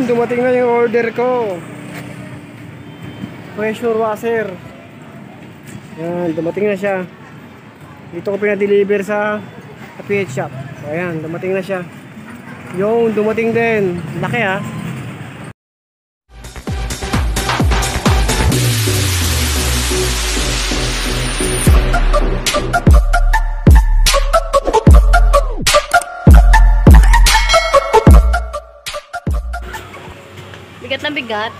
dumating na yung order ko. Pressure washer. Yan, dumating na siya. Dito ko pinadeliver sa PH shop. So, ayan, dumating na siya. Yung dumating din. Laki ha. Bigat na bigat.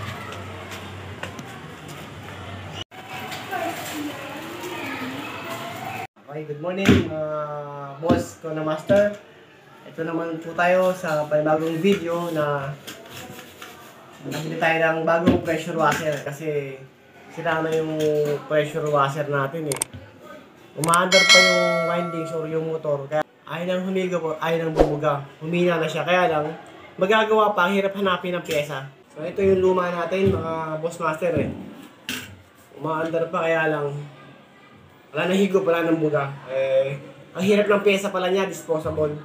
Okay, good morning boss ko na master. Ito naman po tayo sa panibagong video na nakita tayo ng bagong pressure washer kasi sila na yung pressure washer natin eh. Umaandar pa yung windings or yung motor kaya ayaw nang humiga po, ayaw nang bumuga. Humina na siya kaya lang magagawa pa, hirap hanapin ng pyesa. So ito yung luma natin mga boss master eh. Umaandar pa kaya lang wala nang higop, wala nang buga. Ang hirap ng pyesa pala niya, disposable.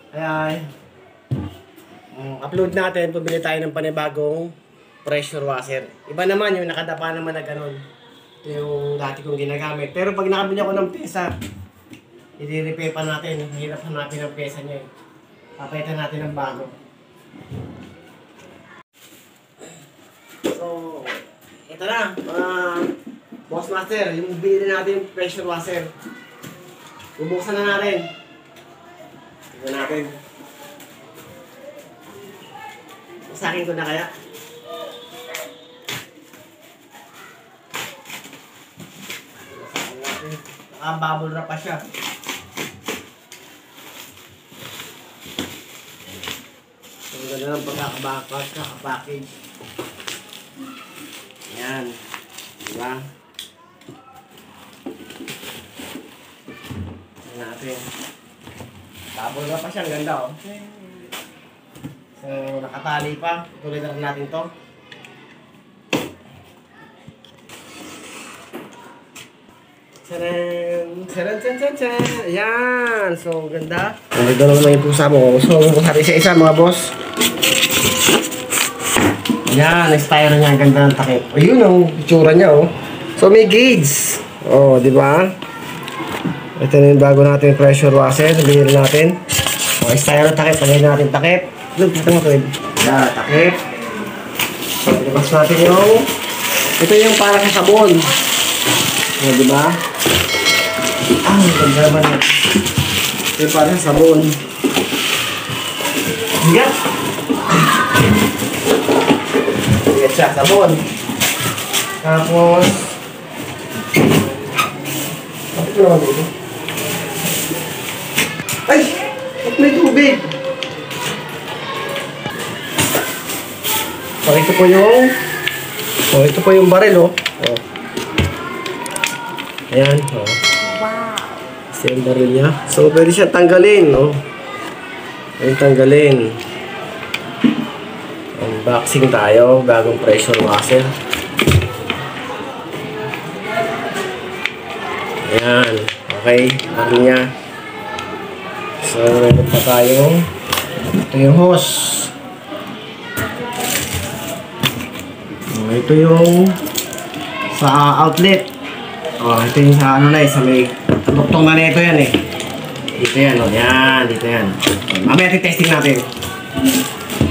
Kaya, upload natin, pabili tayo ng panibagong pressure washer. Iba naman yung nakadapa naman na ganun. Ito yung dati kong ginagamit. Pero pag nakabili ako ng pyesa, i-repair pa natin. Hirap hanapin ang pyesa niya. Papalitan natin ng bago. So, ito na. Boss master, yung binili natin yung pressure washer. Bubuksan na natin. Tignan natin. Masakin ko na kaya. Masakin natin. Nakabubble wrap pa siya. Ang ganda ng pagkakapackage. Ayan. Diba? Natin. Bubble wrap pa siya, ang ganda oh. So, nakatali pa. Tuloy na rin natin to. Tcharan! Tcharan! Tcharan! Ayan! So, ganda. Nagdalaw na yung pusa mo. So, hati isa-isa mga boss. Ayan, na-styro niya. Ang ganda ng takip. Ayun ang itsura niya oh. So, may gauge. Oh, di ba? Ito na yung bago natin pressure washer. Sabihin natin. Okay, style ng takip. Pagay natin takip. Look, ito mo ito. Yeah, takip. So, ilabas natin yung ito yung para sa sabon. O, diba? Ah, ganda naman yan. Ito yung para sa sabon. Higat! Higat siya, sabon. Tapos ito naman dito. Ay! Ba't may tubig? So, ito po yung ito po yung baril, oh. Oh. Ayan, oh. Wow! Ito yung baril niya. So, pwede siya tanggalin, oh. Pwede tanggalin. Unboxing tayo. Bagong pressure washer. Ayan. Okay. Baril niya. So, meron pa tayo. Ito yung hose. Ito yung sa outlet. Ito yung sa ano na sa may tuktong na nito yan eh. Dito yan, yan. Dito yan. Mamaya testing natin.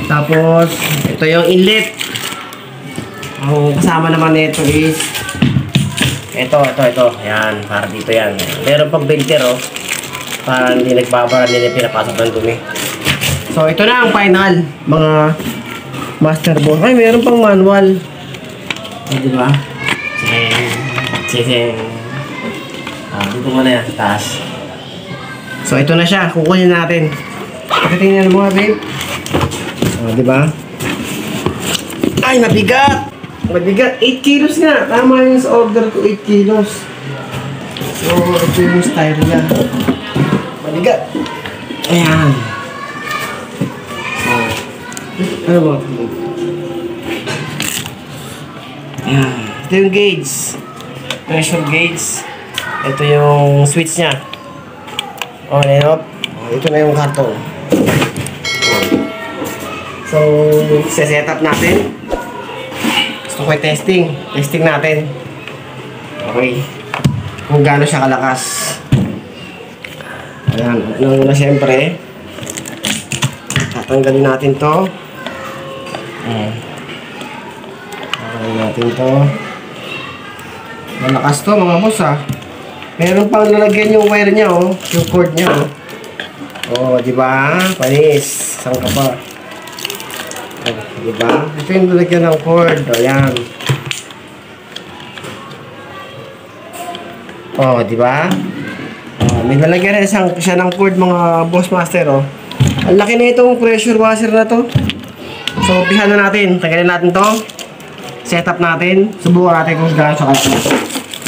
Tapos, ito yung inlet. Ang kasama naman nito is ito. Yan, para dito yan. Meron pang filter oh. Para hindi nagbabara, hindi pinapasok ng dumi. So, ito na ang final, mga master boss. Ay, meron pang manual. Diba? Sing. Dito mo na yan, taas. So, ito na siya. Kukunin natin. Pagkatingnan mo nga, babe. Diba? Ay, mabigat! Mabigat. 8 kilos nga. Tama yung sa order ko, 8 kilos. So, ito yung style niya. Mabigat. Ayan. So, ano ba? Ayan. Ito yung gauge. Pressure gauge. Ito yung switch niya. On and off. Ito na yung karton. So, set up natin. Gusto ko testing. Testing natin. Okay. Kung gaano siya kalakas. Ayan. Una siyempre, tatanggalin natin to. Tatanggalin natin to. Malakas to mga boss ha. Meron pang lalagyan yung wire niya oh. Yung cord niya oh. Oh, di ba? Panis. Saan ka pa? Oh, di ba? Ito yung lalagyan ng cord. O, yan. Oh, di ba? Oh, may lalagyan rin siya ng cord mga boss master oh. Ang laki na itong pressure washer na to. So, umpisahan na natin. Tagalin natin to. Setup natin. Subukan natin kung gaano sa kalsas.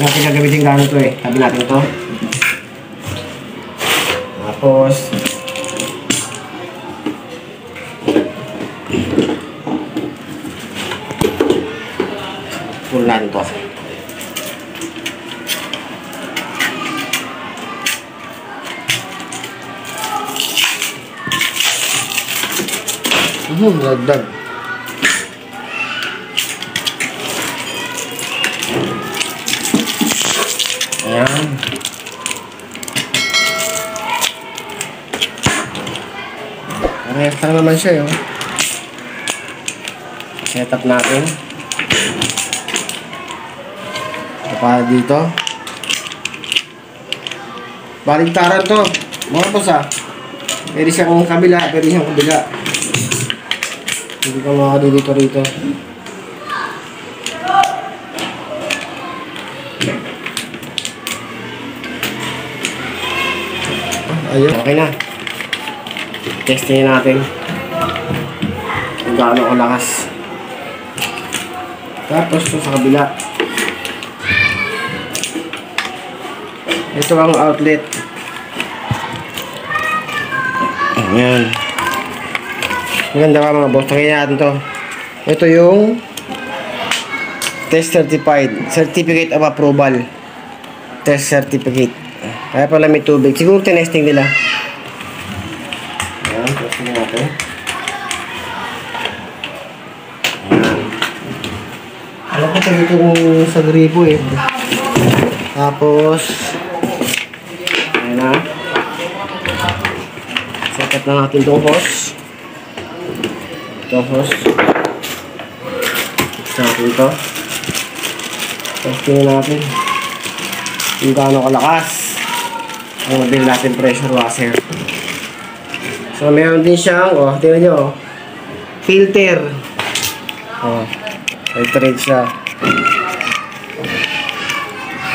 Natin gagamitin gaano to eh. Tabi natin to. Tapos pull natin to. Lagdag. Ayan. Parehas lang naman siya yun. Set up natin. Ito para dito. Baligtaran to. Mga boss ah. Pwede siyang kabila, pwede siyang kabila. Hindi ka makadilito rito. Ayun. Okay na. Testingin natin kung gaano kalakas. Tapos sa kabila. Ito ang outlet. Ayan. Maganda ba mga boss? Tangin natin to. Ito yung test certified. Certificate of approval. Test certificate. Kaya pala may tubig. Siguro tinesting nila. Ayan. Testing natin. Ayan. Alam ko tayo itong sa gripo eh. Tapos ayan na. Set up na natin itong hose. Ito hose. Fix natin ito. Testing natin kung gaano kalakas ang mabili natin pressure washer. So meron din siyang, oh, tingnan nyo, oh, filter. Oh, filtered siya.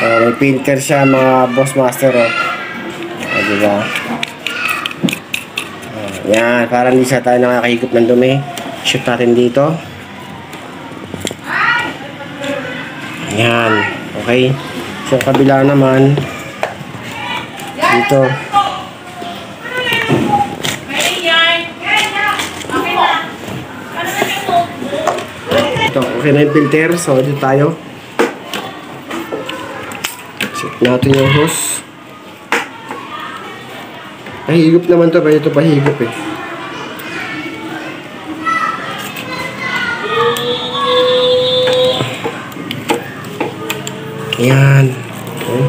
May filter siya mga boss master, oh. Oh, diba? Oh, yan, para hindi siya tayo nakakahigop ng dumi. Shoot natin dito. Yan, okay. So kabila naman dito. Ito, okay na yung filter. So dito tayo. Set natin yung hose. Pahigop naman to, pwede ito pahigop eh. Yan. Okay.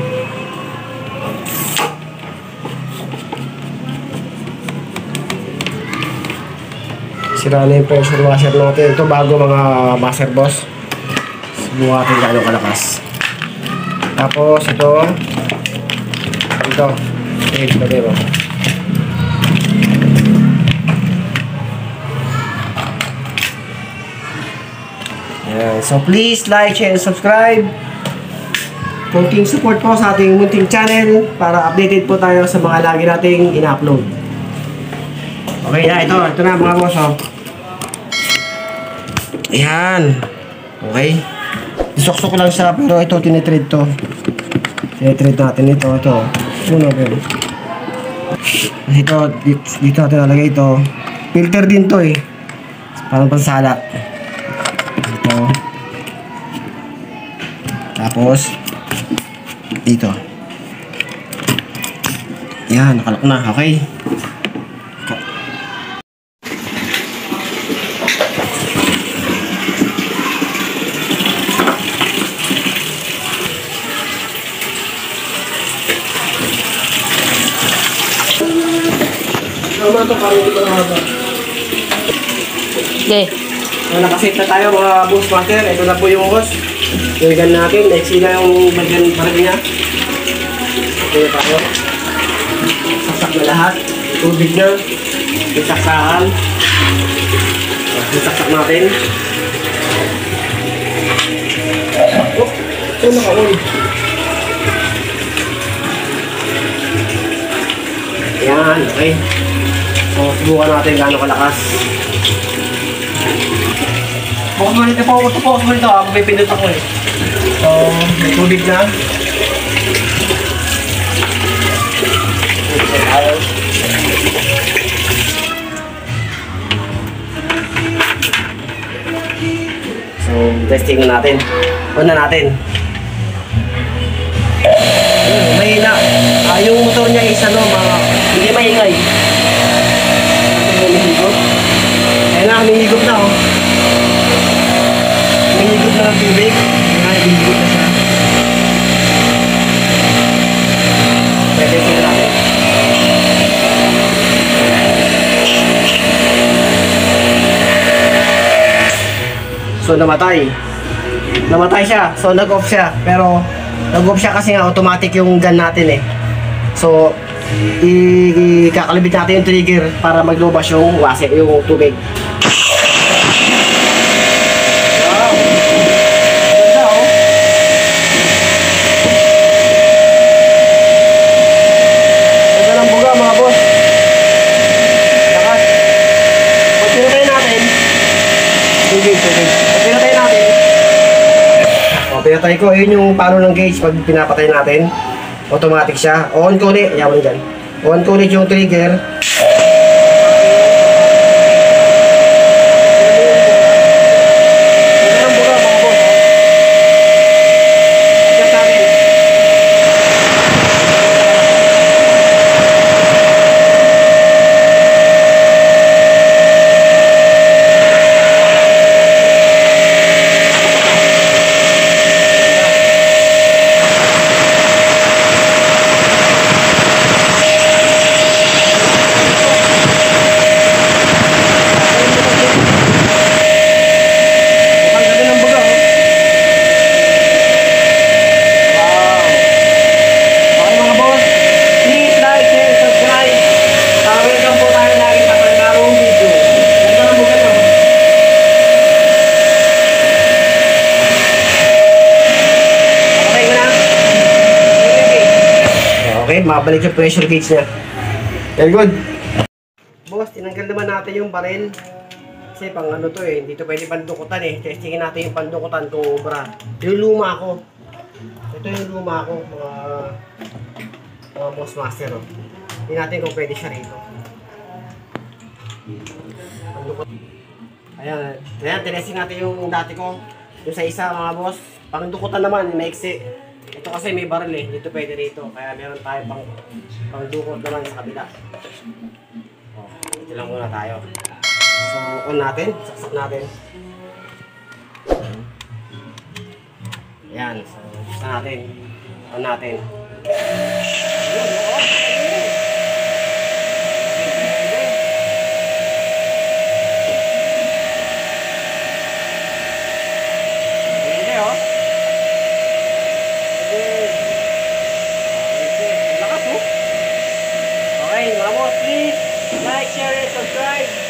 Sira na yung pressure washer natin. Ito bago mga master boss. Subukan natin gaano kalakas. Tapos ito. Ito. Okay, diba? Yan. So please like, share, subscribe. Konting support po sa ating munting channel para updated po tayo sa mga lagi nating ina-upload. Okay na, ito na mga boss oh. Ayan. Okay. Isok-sok lang siya pero ito tinitread to. Tinitread natin ito. Muna pero. Ito, dito natin nalagay ito. Filter din to eh. Parang pansala. Ito. Tapos dito. Yan, nakalak na. Okay. Tama to, parang hindi ko na haba. Okay. So, nakasit na tayo mga boss master. Ito na po yung hose. Nilagyan natin. Naiksi na yung bagyan niya. Ito na tayo. Sasak na lahat. Tubig na. Isaksakan. Isaksak natin. Oh, ito naka-on. Yan, okay. So, subukan natin gaano kalakas. Focus mo nito, focus mo nito. Ako may pinut ako eh. So, may tubig na. Tubig na tayo. So, testing natin. Una natin. Mahina. Yung motor niya is ano, hindi maingay. Humihigop. Ayun na, humihigop na oh. Humihigop na ng tubig. Humihigop na siya. Pwede sila natin. So namatay. Namatay siya. So nag-off siya. Pero nag-off siya kasi nga automatic yung gun natin eh. So ikakalibit natin yung trigger para maglubas yung wase, yung tubig. Wow. Ganda oh. Ganda ng buga mga boss. Lakas. Pag pinatay natin, tubig. Pag pinatay natin, pinatay ko, yun yung palo ng gauge pag pinapatay natin. Automatic siya. On ko ulit. Ayaw mo dyan. On ko ulit yung trigger. Okay, mabalik yung pressure gauge niya. Very good. Boss, tinanggal naman natin yung baril. Kasi pang ano to eh, hindi to pwede pandukutan eh. Testingin natin yung pandukutan kung ubra. Yung luma ko. Ito yung luma ko, mga boss master. Oh. Hindi natin kung pwede siya rito. Pandukot. Ayan, tinesting natin yung dati ko. Yung sa isa mga boss. Pangdukutan naman, maiksi. Ito kasi may baril eh, dito pwede rito. Kaya meron tayo pang dukot naman sa kabila. Oh, ito lang muna tayo. So, on natin, saksak natin. Ayan, so, saksak natin. On natin. Okay, mga boss, please like, share, and subscribe.